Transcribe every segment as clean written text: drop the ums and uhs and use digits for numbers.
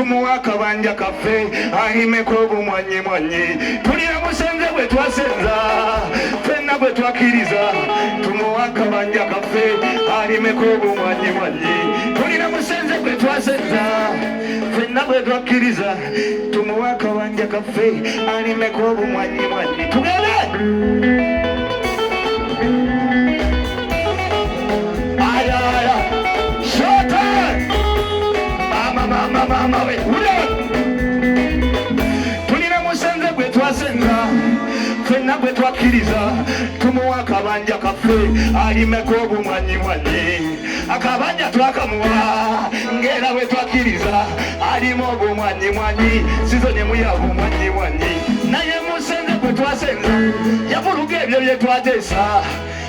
tumuwa akabanja kaffe alimeko obumwanyi mwanyi tulina musenze gwe twasenza ffenna gwe twakkiriza tumuwa akabanja kaffe alimeko obumwanyi mwanyi tulina musenze gwe twasenza ffenna gwe twakkiriza tumuwa akabanja kaffe alimeko obumwanyi mwanyi tugende mama we tulina musenze gwe twasenza ffenna gwe twakkiriza tumuwa akabanja kaffe alimeko obumwanyi mwanyi akabanja twakamuwa ng'era bwe twakkiriza alimu obumwanyi mwanyi sizoni muya obumwanyi mwanyi naye musenze gwe twasenza yavuluga ebyo bye twateesa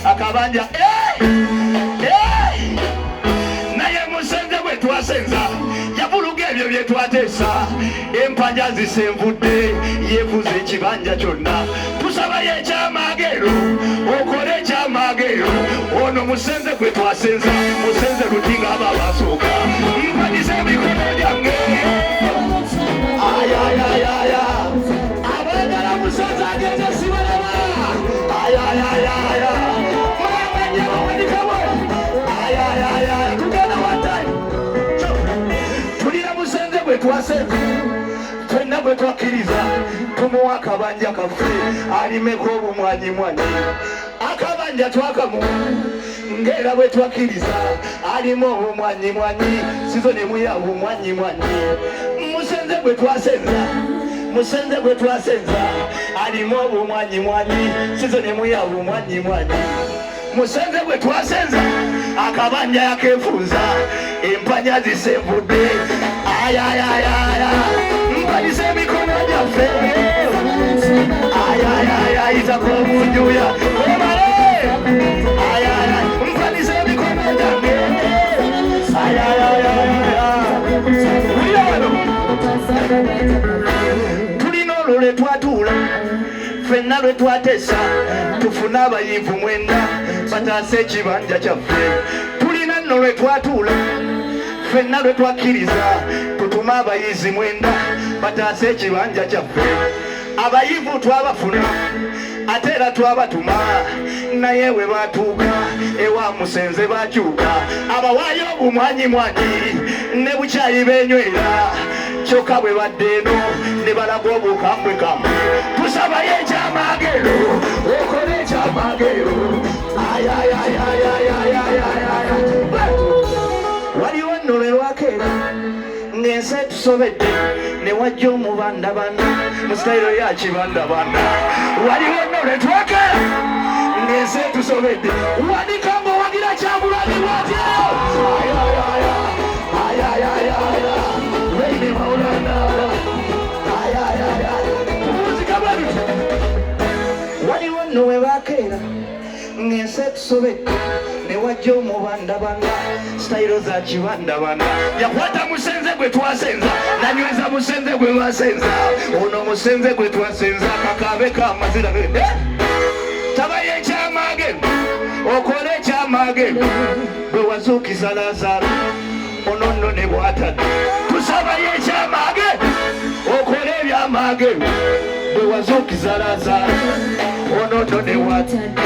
akabanja naye musenze gwe twasenza yavuluga ebyo bye twateesa empanja zisenvudde yeefuza ekibanja kyonna tusabayo ekyamagero okole ekyamagero ono musenze gwe twasenza musenze lutinga aba abasooka mpanyisa emikono gyange ayayayaya abaagala musenze ageze sibalaba ayayayaya twasenza ffenna bwe twakkiriza tumuwa akabanja kaffe alimeko obumwanyi mwanyi akabanja twakamuwa ng'era bwe twakkiriza alimu obumwanyi mwanyi sizoni muya obumwanyi mwanyi musenze gwe twasenza musenze gwe twasenza alimu obumwanyi mwanyi sizoni muya obumwanyi mwanyi musenze gwe twasenza akabanja yakeefunza empanya zisenvudde ayayayaya mpanyisa emikono gyaffe ayayaya izako obunjuya ebale ayaya mpanyisa emikono gyange ayayayaya tulina olwo lwe twatuula ffenna lwe twateesa tufune abayivu mwenda bataasa ekibanja kyaffe tulina nno lwe twatuula ffenna lwe twakkiriza tutuma abayizi mwenda bataasa ekibanja kyaffe abayivu twabafuna ate era twabatuma naye we batuuka ewa musenze bakyuka abawaayo obumwanyi mwanyi ne bukyayi benywera kyokka bwe badde eno ne balaga obukambwe kamwe tusabayo ekyamagero okole ekyamagero ayayayayayayayaya waliwo nno lwe lwakeera ng'ensi etusobedde ne wajja omubandabanda mu sitayiro ya kibandabanda waliwo nno lwe twakeera ng'ensi etusobedde wanika ng'owagira kyabulabi bwatyo ayayayaya baby maulana ayayaya muzika bwatu waliwo nno we bakeera ng'ensi etusobedde ne wajja omubandabanda sitayiro za kibandabanda yakwata musenze gwe twasenza nanyweza musenze gwe basenza ono musenze gwe twasenza kakabe kamazira tabayo ekyamagero okole ekyamagero bwe wazuukiza Lazaalo ono nno ne bwatadde tusabayo ekyamagero okole ebyamagero bwe wazuukiza Lazaalo ono nno ne bwatadde